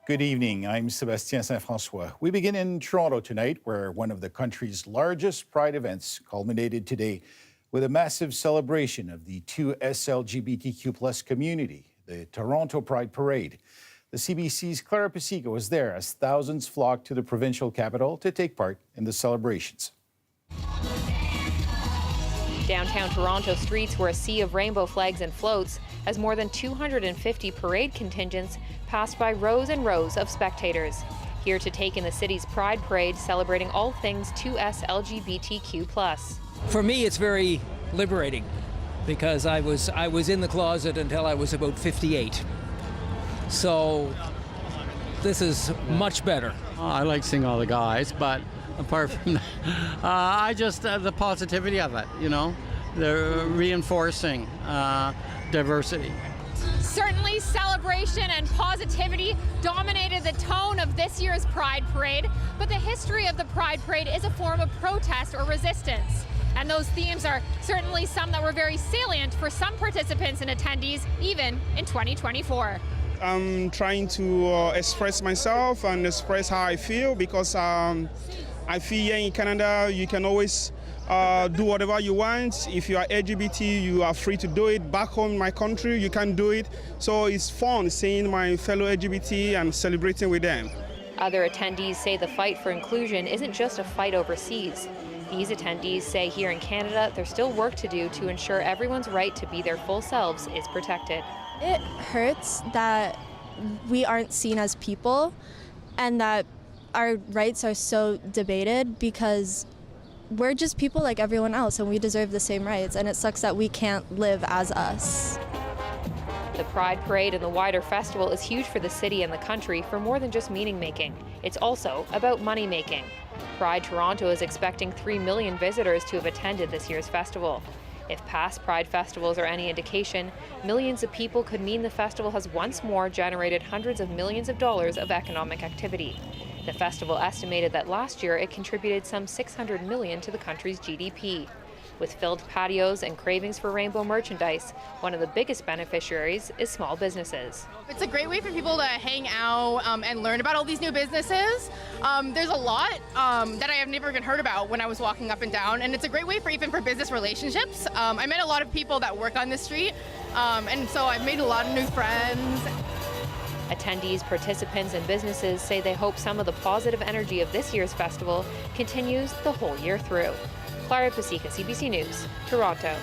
Good evening. I'm Sébastien Saint-François. We begin in Toronto tonight, where one of the country's largest pride events culminated today with a massive celebration of the 2S LGBTQ+ community, the Toronto Pride Parade. The CBC's Clara Pasica was there as thousands flocked to the provincial capital to take part in the celebrations. Downtown Toronto streets were a sea of rainbow flags and floats as more than 250 parade contingents passed by rows and rows of spectators, here to take in the city's Pride Parade celebrating all things 2S LGBTQ+. For me, it's very liberating because I was in the closet until I was about 58. So this is much better. I like seeing all the guys, but apart from that, I just the positivity of it, you know, they're reinforcing diversity. Certainly, celebration and positivity dominated the tone of this year's Pride Parade, but the history of the Pride Parade is a form of protest or resistance. And those themes are certainly some that were very salient for some participants and attendees, even in 2024. I'm trying to express myself and express how I feel because I feel here in Canada you can always do whatever you want. If you are LGBT, you are free to do it. Back home in my country, you can't do it. So it's fun seeing my fellow LGBT and celebrating with them. Other attendees say the fight for inclusion isn't just a fight overseas. These attendees say here in Canada, there's still work to do to ensure everyone's right to be their full selves is protected. It hurts that we aren't seen as people and that our rights are so debated because we're just people like everyone else and we deserve the same rights, and it sucks that we can't live as us. The Pride Parade and the wider festival is huge for the city and the country for more than just meaning making. It's also about money making. Pride Toronto is expecting 3 million visitors to have attended this year's festival. If past Pride festivals are any indication, millions of people could mean the festival has once more generated hundreds of millions of dollars of economic activity. The festival estimated that last year it contributed some $600 million to the country's GDP. With filled patios and cravings for rainbow merchandise, one of the biggest beneficiaries is small businesses. It's a great way for people to hang out and learn about all these new businesses. There's a lot that I have never even heard about when I was walking up and down, and it's a great way for even for business relationships. I met a lot of people that work on this street, and so I've made a lot of new friends. Attendees, participants, and businesses say they hope some of the positive energy of this year's festival continues the whole year through. Clara Pasica, CBC News, Toronto.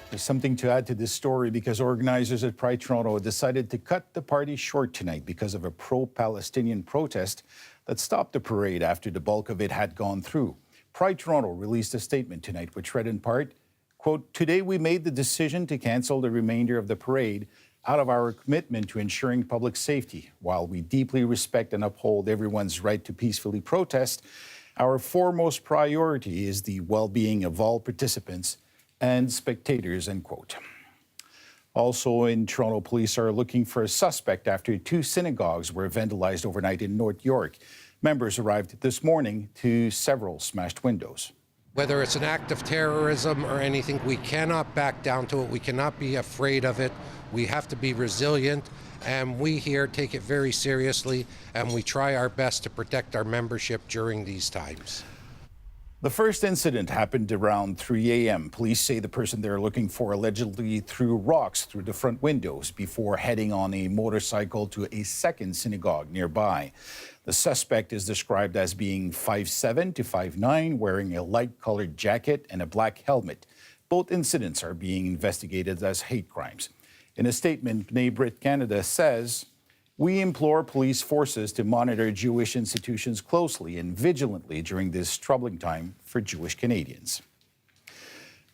There's something to add to this story because organizers at Pride Toronto decided to cut the party short tonight because of a pro-Palestinian protest that stopped the parade after the bulk of it had gone through. Pride Toronto released a statement tonight which read in part, quote, "Today we made the decision to cancel the remainder of the parade out of our commitment to ensuring public safety. While we deeply respect and uphold everyone's right to peacefully protest, our foremost priority is the well-being of all participants and spectators," end quote. Also in Toronto, police are looking for a suspect after 2 synagogues were vandalized overnight in North York. Members arrived this morning to several smashed windows. Whether it's an act of terrorism or anything, we cannot back down to it. We cannot be afraid of it. We have to be resilient, and we here take it very seriously, and we try our best to protect our membership during these times. The first incident happened around 3 a.m. Police say the person they're looking for allegedly threw rocks through the front windows before heading on a motorcycle to a second synagogue nearby. The suspect is described as being 5'7" to 5'9", wearing a light-colored jacket and a black helmet. Both incidents are being investigated as hate crimes. In a statement, B'nai B'rith Canada says, "We implore police forces to monitor Jewish institutions closely and vigilantly during this troubling time for Jewish Canadians."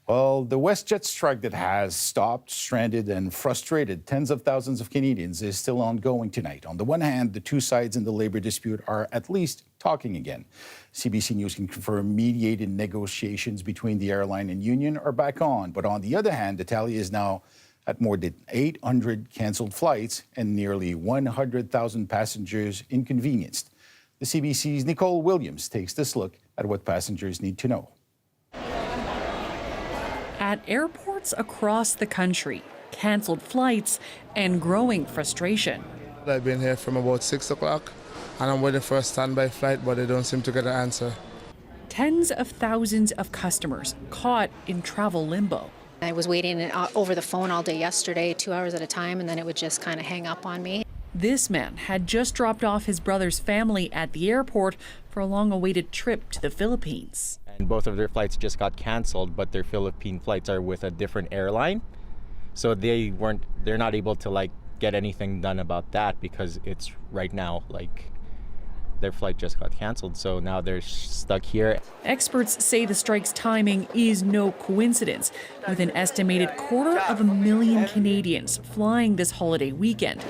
Well, the WestJet strike that has stopped, stranded, and frustrated tens of thousands of Canadians is still ongoing tonight. On the one hand, the two sides in the labor dispute are at least talking again. CBC News can confirm mediated negotiations between the airline and union are back on. But on the other hand, the tally is now at more than 800 canceled flights and nearly 100,000 passengers inconvenienced. The CBC's Nicole Williams takes this look at what passengers need to know. At airports across the country, canceled flights and growing frustration. I've been here from about 6 o'clock and I'm waiting for a standby flight, but they don't seem to get an answer. Tens of thousands of customers caught in travel limbo. I was waiting over the phone all day yesterday, 2 hours at a time, and then it would just kind of hang up on me. This man had just dropped off his brother's family at the airport for a long-awaited trip to the Philippines. And both of their flights just got canceled, but their Philippine flights are with a different airline. So they're not able to get anything done about that because it's right now their flight just got canceled, so now they're stuck here. Experts say the strike's timing is no coincidence, with an estimated 250,000 Canadians flying this holiday weekend.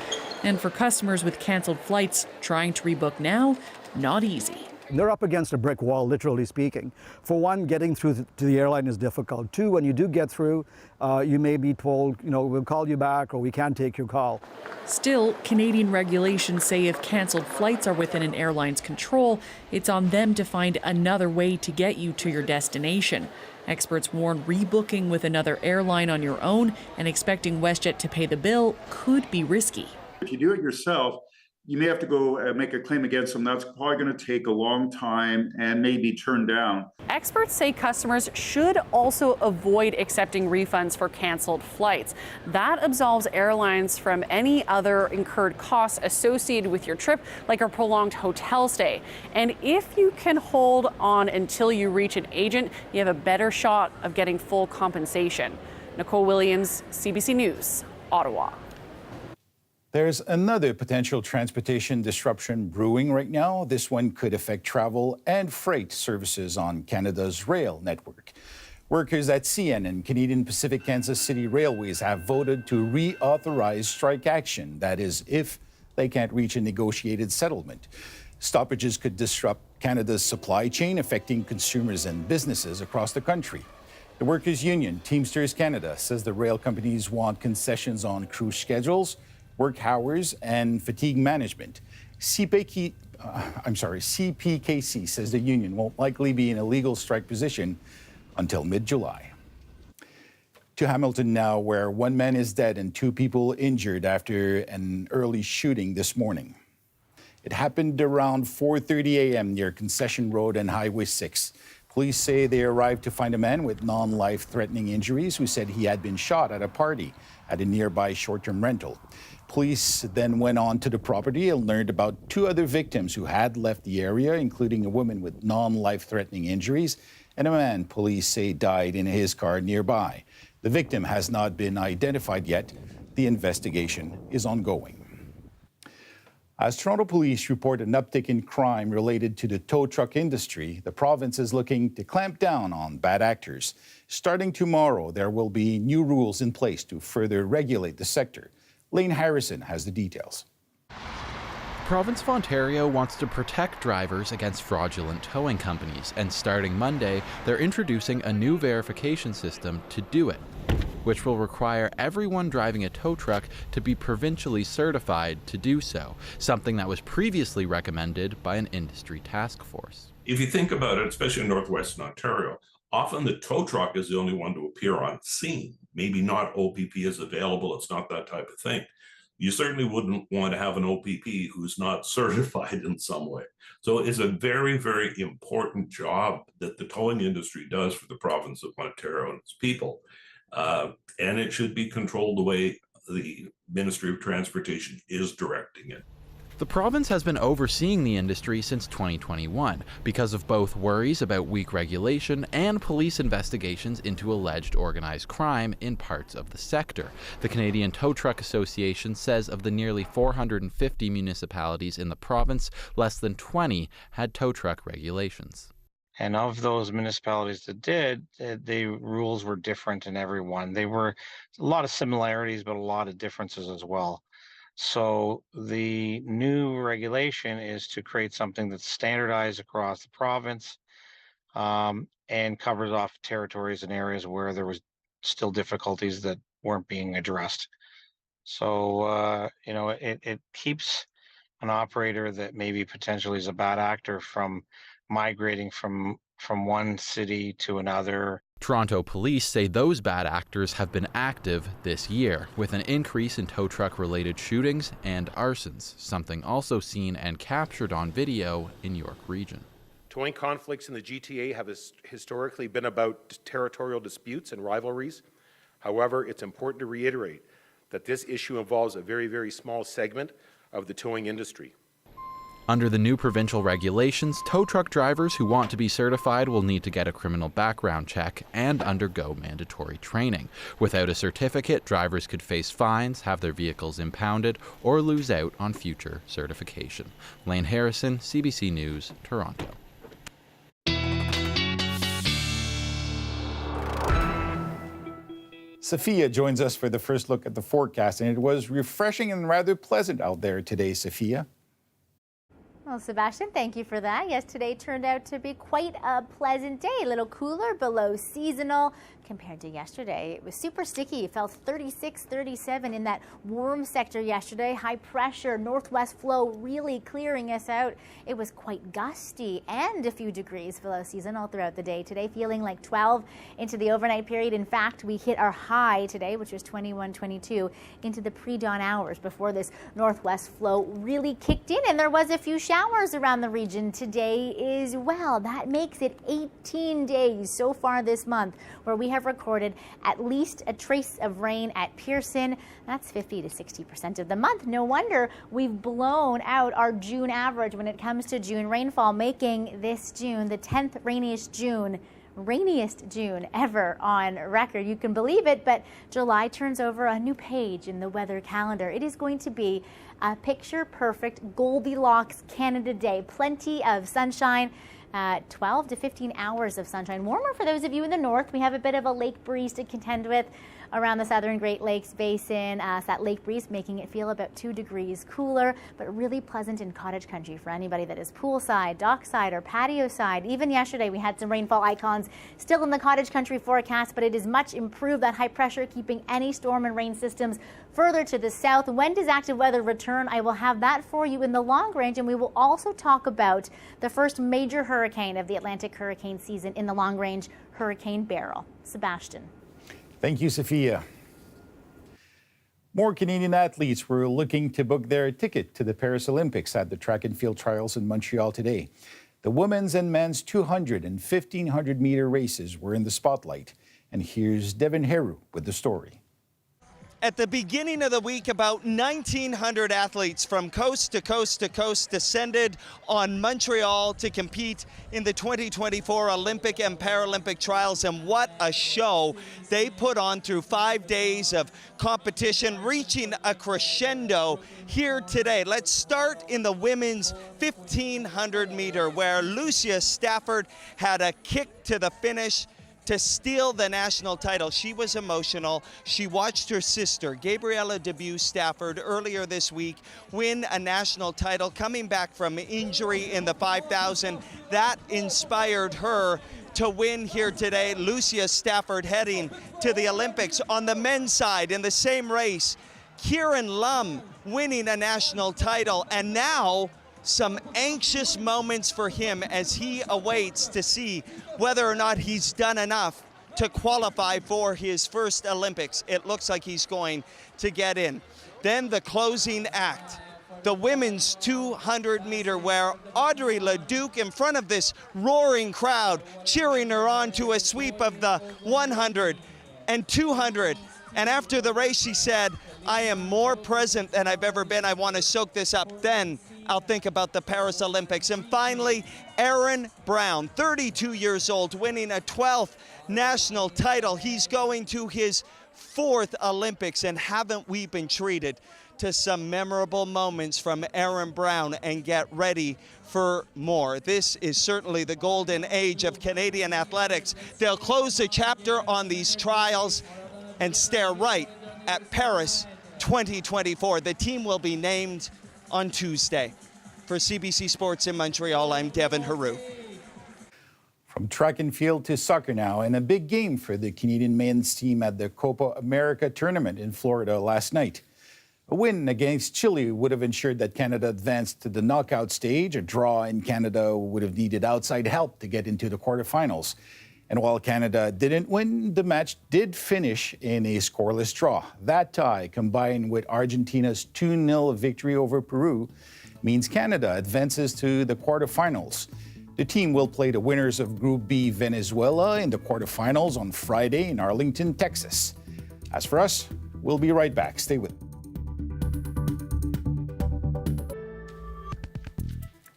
And for customers with canceled flights trying to rebook now, not easy. They're up against a brick wall, literally speaking. For one, getting through to the airline is difficult. Two, when you do get through, you may be told, we'll call you back or we can't take your call. Still, Canadian regulations say if canceled flights are within an airline's control, it's on them to find another way to get you to your destination. Experts warn rebooking with another airline on your own and expecting WestJet to pay the bill could be risky. If you do it yourself, you may have to go make a claim against them. That's probably going to take a long time and may be turned down. Experts say customers should also avoid accepting refunds for canceled flights. That absolves airlines from any other incurred costs associated with your trip, like a prolonged hotel stay. And if you can hold on until you reach an agent, you have a better shot of getting full compensation. Nicole Williams, CBC News, Ottawa. There's another potential transportation disruption brewing right now. This one could affect travel and freight services on Canada's rail network. Workers at CN and Canadian Pacific Kansas City Railways have voted to reauthorize strike action. That is, if they can't reach a negotiated settlement. Stoppages could disrupt Canada's supply chain, affecting consumers and businesses across the country. The workers' union, Teamsters Canada, says the rail companies want concessions on crew schedules, work hours, and fatigue management. CPKC says the union won't likely be in a legal strike position until mid-July. To Hamilton now, where one man is dead and two people injured after an early shooting this morning. It happened around 4:30 a.m. near Concession Road and Highway 6. Police say they arrived to find a man with non-life-threatening injuries who said he had been shot at a party at a nearby short-term rental. Police then went on to the property and learned about two other victims who had left the area, including a woman with non-life-threatening injuries and a man police say died in his car nearby. The victim has not been identified yet. The investigation is ongoing. As Toronto police report an uptick in crime related to the tow truck industry, the province is looking to clamp down on bad actors. Starting tomorrow, there will be new rules in place to further regulate the sector. Lane Harrison has the details. The province of Ontario wants to protect drivers against fraudulent towing companies, and starting Monday, they're introducing a new verification system to do it, which will require everyone driving a tow truck to be provincially certified to do so, something that was previously recommended by an industry task force. If you think about it, especially in northwestern Ontario, often the tow truck is the only one to appear on scene. Maybe not OPP is available, it's not that type of thing. You certainly wouldn't want to have an OPP who's not certified in some way. So it's a very, very important job that the towing industry does for the province of Ontario and its people. And it should be controlled the way the Ministry of Transportation is directing it. The province has been overseeing the industry since 2021 because of both worries about weak regulation and police investigations into alleged organized crime in parts of the sector. The Canadian Tow Truck Association says of the nearly 450 municipalities in the province, less than 20 had tow truck regulations. And of those municipalities that did, the rules were different in every one. They were a lot of similarities, but a lot of differences as well. So the new regulation is to create something that's standardized across the province and covers off territories and areas where there was still difficulties that weren't being addressed. So, it keeps an operator that maybe potentially is a bad actor from migrating from one city to another. Toronto police say those bad actors have been active this year, with an increase in tow truck-related shootings and arsons, something also seen and captured on video in York Region. Towing conflicts in the GTA have historically been about territorial disputes and rivalries. However, it's important to reiterate that this issue involves a very, very small segment of the towing industry. Under the new provincial regulations, tow truck drivers who want to be certified will need to get a criminal background check and undergo mandatory training. Without a certificate, drivers could face fines, have their vehicles impounded, or lose out on future certification. Lane Harrison, CBC News, Toronto. Sophia joins us for the first look at the forecast, and it was refreshing and rather pleasant out there today, Sophia. Well, Sebastian, thank you for that. Yes, today turned out to be quite a pleasant day. A little cooler, below seasonal compared to yesterday. It was super sticky. It felt 36, 37 in that warm sector yesterday. High pressure, northwest flow really clearing us out. It was quite gusty and a few degrees below seasonal throughout the day. Today feeling like 12 into the overnight period. In fact, we hit our high today, which was 21, 22 into the pre-dawn hours before this northwest flow really kicked in, and there was a few showers around the region today as well. That makes it 18 days so far this month where we have recorded at least a trace of rain at Pearson. That's 50 to 60% of the month. No wonder we've blown out our June average when it comes to June rainfall, making this June the 10th rainiest June ever on record. You can believe it, but July turns over a new page in the weather calendar. It is going to be a picture-perfect Goldilocks Canada day. Plenty of sunshine. 12 to 15 hours of sunshine. Warmer for those of you in the north. We have a bit of a lake breeze to contend with around the southern Great Lakes Basin. So that lake breeze making it feel about 2 degrees cooler, but really pleasant in cottage country for anybody that is poolside, dockside, or patio side. Even yesterday we had some rainfall icons still in the cottage country forecast, but it is much improved. That high pressure keeping any storm and rain systems further to the south. When does active weather return? I will have that for you in the long range, and we will also talk about the first major hurricane of the Atlantic hurricane season in the long range, Hurricane Beryl. Sebastian. Thank you, Sophia. More Canadian athletes were looking to book their ticket to the Paris Olympics at the track and field trials in Montreal today. The women's and men's 200 and 1500 meter races were in the spotlight. And here's Devin Heru with the story. At the beginning of the week, about 1,900 athletes from coast to coast to coast descended on Montreal to compete in the 2024 Olympic and Paralympic trials. And what a show they put on through 5 days of competition, reaching a crescendo here today. Let's start in the women's 1,500 meter, where Lucia Stafford had a kick to the finish to steal the national title. She was emotional. She watched her sister, Gabriella Debut Stafford, earlier this week win a national title, coming back from injury in the 5,000. That inspired her to win here today. Lucia Stafford heading to the Olympics. On the men's side, in the same race, Kieran Lum winning a national title, and now some anxious moments for him as he awaits to see whether or not he's done enough to qualify for his first Olympics. It looks like he's going to get in. Then the closing act, the women's 200 meter, where Audrey Leduc, in front of this roaring crowd, cheering her on to a sweep of the 100 and 200. And after the race, she said, "I am more present than I've ever been. I want to soak this up. Then I'll think about the Paris Olympics." And finally, Aaron Brown, 32 years old, winning a 12th national title. He's going to his 4th Olympics, and haven't we been treated to some memorable moments from Aaron Brown? And get ready for more. This is certainly the golden age of Canadian athletics. They'll close the chapter on these trials and stare right at Paris 2024. The team will be named on Tuesday. For CBC Sports in Montreal, I'm Devin Heru. From track and field to soccer now, and a big game for the Canadian men's team at the Copa America tournament in Florida last night. A win against Chile would have ensured that Canada advanced to the knockout stage. A draw in Canada would have needed outside help to get into the quarterfinals. And while Canada didn't win, the match did finish in a scoreless draw. That tie, combined with Argentina's 2-0 victory over Peru, means Canada advances to the quarterfinals. The team will play the winners of Group B, Venezuela, in the quarterfinals on Friday in Arlington, Texas. As for us, we'll be right back. Stay with us.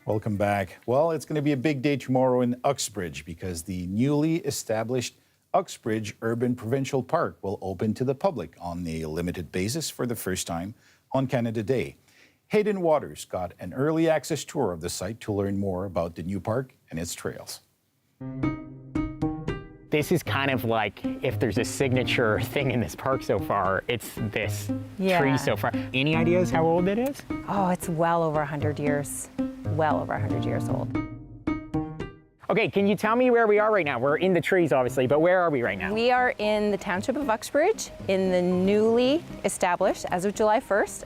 Welcome back. Well, it's going to be a big day tomorrow in Uxbridge because the newly established Uxbridge Urban Provincial Park will open to the public on a limited basis for the first time on Canada Day. Hayden Waters got an early access tour of the site to learn more about the new park and its trails. This is kind of like, if there's a signature thing in this park so far, it's this tree so far. Any ideas how old it is? Oh, it's well over 100 years. Well over 100 years old. Okay, can you tell me where we are right now? We're in the trees, obviously, but where are we right now? We are in the township of Uxbridge in the newly established, as of July 1st,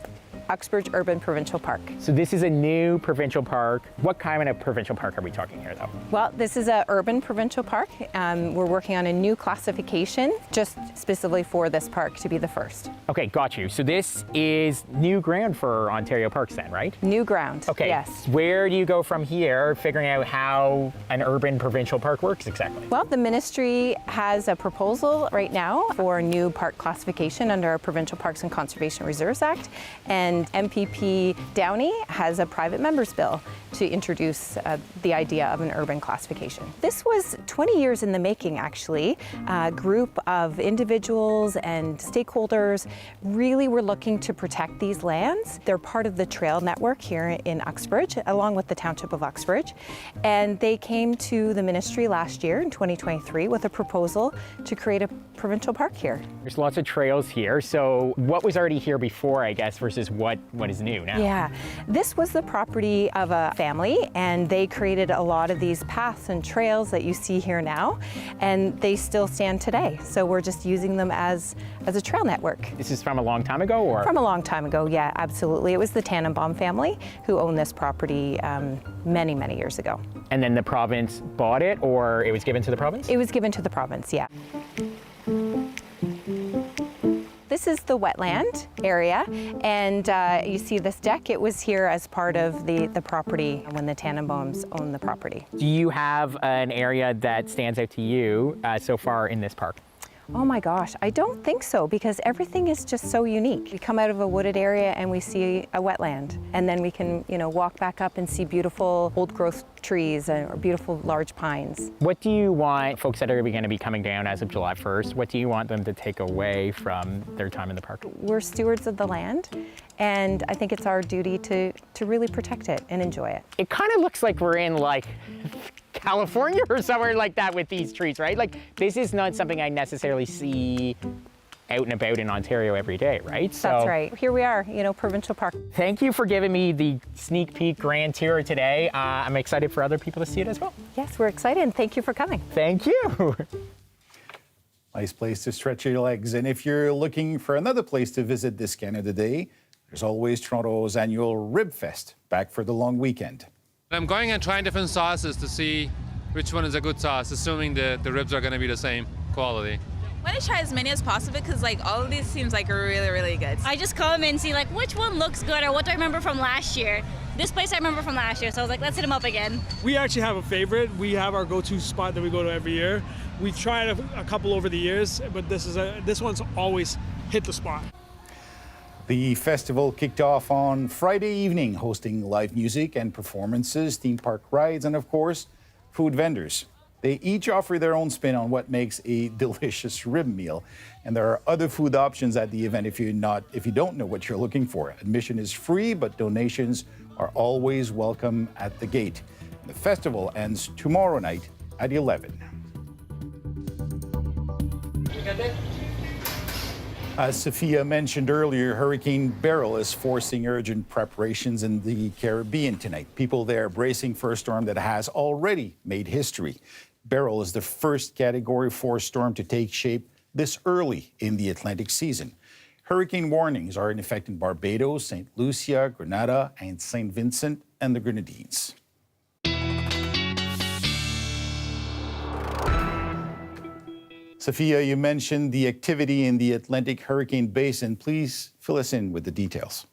Uxbridge Urban Provincial Park. So this is a new provincial park. What kind of provincial park are we talking here, though? Well, this is an urban provincial park. We're working on a new classification just specifically for this park to be the first. Okay, got you. So this is new ground for Ontario Parks then, right? New ground, okay. Yes. Where do you go from here, figuring out how an urban provincial park works exactly? Well, the ministry has a proposal right now for a new park classification under our Provincial Parks and Conservation Reserves Act, and MPP Downey has a private members bill to introduce the idea of an urban classification. This was 20 years in the making, actually. A group of individuals and stakeholders really were looking to protect these lands. They're part of the trail network here in Uxbridge, along with the township of Uxbridge. And they came to the ministry last year in 2023 with a proposal to create a provincial park here. There's lots of trails here. So what was already here before, I guess, versus what is new now? Yeah, this was the property of a family, and they created a lot of these paths and trails that you see here now, and they still stand today. So we're just using them as a trail network. This is from a long time ago, or? From a long time ago, yeah, absolutely. It was the Tannenbaum family who owned this property many, many years ago. And then the province bought it, or it was given to the province? It was given to the province, yeah. This is the wetland area, and you see this deck. It was here as part of the property when the Tannenbaums owned the property. Do you have an area that stands out to you so far in this park? Oh my gosh, I don't think so, because everything is just so unique. We come out of a wooded area and we see a wetland, and then we can, walk back up and see beautiful old growth trees or beautiful large pines. What do you want folks that are going to be coming down as of July 1st, what do you want them to take away from their time in the park? We're stewards of the land, and I think it's our duty to really protect it and enjoy it. It kind of looks like we're in California or somewhere like that with these trees, right? This is not something I necessarily see out and about in Ontario every day, right? That's right. Here we are, Provincial Park. Thank you for giving me the sneak peek grand tour today. I'm excited for other people to see it as well. Yes, we're excited, and thank you for coming. Thank you. Nice place to stretch your legs. And if you're looking for another place to visit this Canada Day, there's always Toronto's annual RibFest, back for the long weekend. I'm going and trying different sauces to see which one is a good sauce, assuming the ribs are going to be the same quality. I want to try as many as possible because all of these seems really, really good. I just come and see which one looks good or what do I remember from last year. This place I remember from last year, so I was like, let's hit them up again. We actually have a favorite. We have our go-to spot that we go to every year. We've tried a couple over the years, but this one's always hit the spot. The festival kicked off on Friday evening, hosting live music and performances, theme park rides, and of course, food vendors. They each offer their own spin on what makes a delicious rib meal. And there are other food options at the event if you don't know what you're looking for. Admission is free, but donations are always welcome at the gate. The festival ends tomorrow night at 11. As Sophia mentioned earlier, Hurricane Beryl is forcing urgent preparations in the Caribbean tonight. People there bracing for a storm that has already made history. Beryl is the first Category 4 storm to take shape this early in the Atlantic season. Hurricane warnings are in effect in Barbados, St. Lucia, Grenada, and St. Vincent and the Grenadines. Sophia, you mentioned the activity in the Atlantic Hurricane Basin. Please fill us in with the details.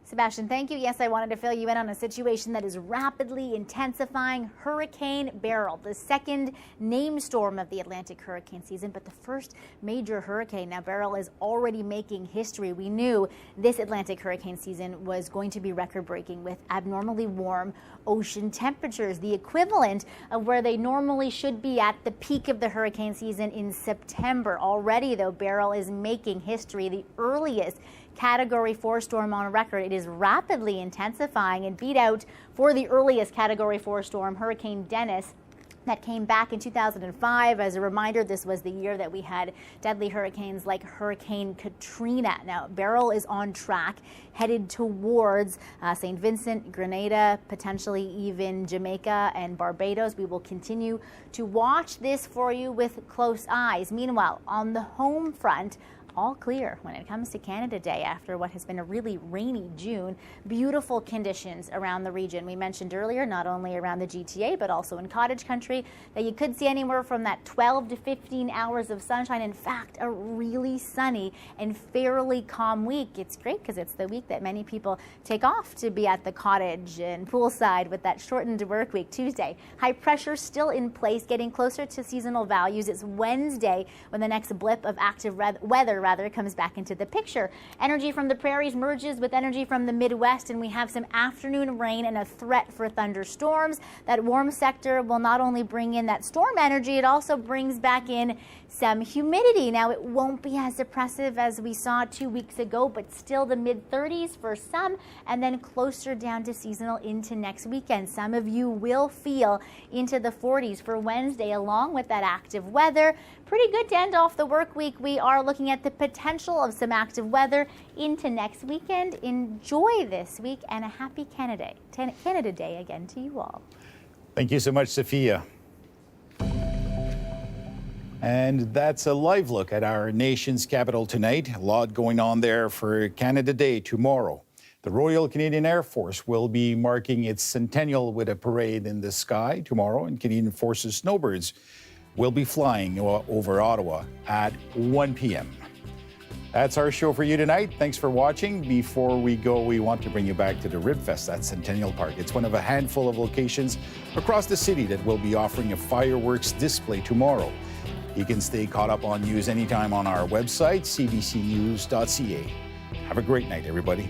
Sebastian, thank you. Yes, I wanted to fill you in on a situation that is rapidly intensifying. Hurricane Beryl, the second named storm of the Atlantic hurricane season, but the first major hurricane. Now, Beryl is already making history. We knew this Atlantic hurricane season was going to be record-breaking with abnormally warm ocean temperatures, the equivalent of where they normally should be at the peak of the hurricane season in September. Already, though, Beryl is making history, the earliest Category 4 storm on record. It is rapidly intensifying and beat out for the earliest Category 4 storm, Hurricane Dennis, that came back in 2005. As a reminder, this was the year that we had deadly hurricanes like Hurricane Katrina. Now, Beryl is on track, headed towards St. Vincent, Grenada, potentially even Jamaica and Barbados. We will continue to watch this for you with close eyes. Meanwhile, on the home front, all clear when it comes to Canada Day after what has been a really rainy June. Beautiful conditions around the region. We mentioned earlier, not only around the GTA, but also in cottage country, that you could see anywhere from that 12 to 15 hours of sunshine. In fact, a really sunny and fairly calm week. It's great because it's the week that many people take off to be at the cottage and poolside with that shortened work week. Tuesday, high pressure still in place, getting closer to seasonal values. It's Wednesday when the next blip of active weather comes back into the picture. Energy from the prairies merges with energy from the Midwest, and we have some afternoon rain and a threat for thunderstorms. That warm sector will not only bring in that storm energy, it also brings back in some humidity. Now, it won't be as oppressive as we saw 2 weeks ago, but still the mid-30s for some, and then closer down to seasonal into next weekend. Some of you will feel into the 40s for Wednesday, along with that active weather. Pretty good to end off the work week. We are looking at the potential of some active weather into next weekend. Enjoy this week, and a happy Canada Day again to you all. Thank you so much, Sophia. And that's a live look at our nation's capital tonight. A lot going on there for Canada Day tomorrow. The Royal Canadian Air Force will be marking its centennial with a parade in the sky tomorrow, and Canadian Forces snowbirds will be flying over Ottawa at 1 p.m. That's our show for you tonight. Thanks for watching. Before we go, we want to bring you back to the RibFest at Centennial Park. It's one of a handful of locations across the city that will be offering a fireworks display tomorrow. You can stay caught up on news anytime on our website, cbcnews.ca. Have a great night, everybody.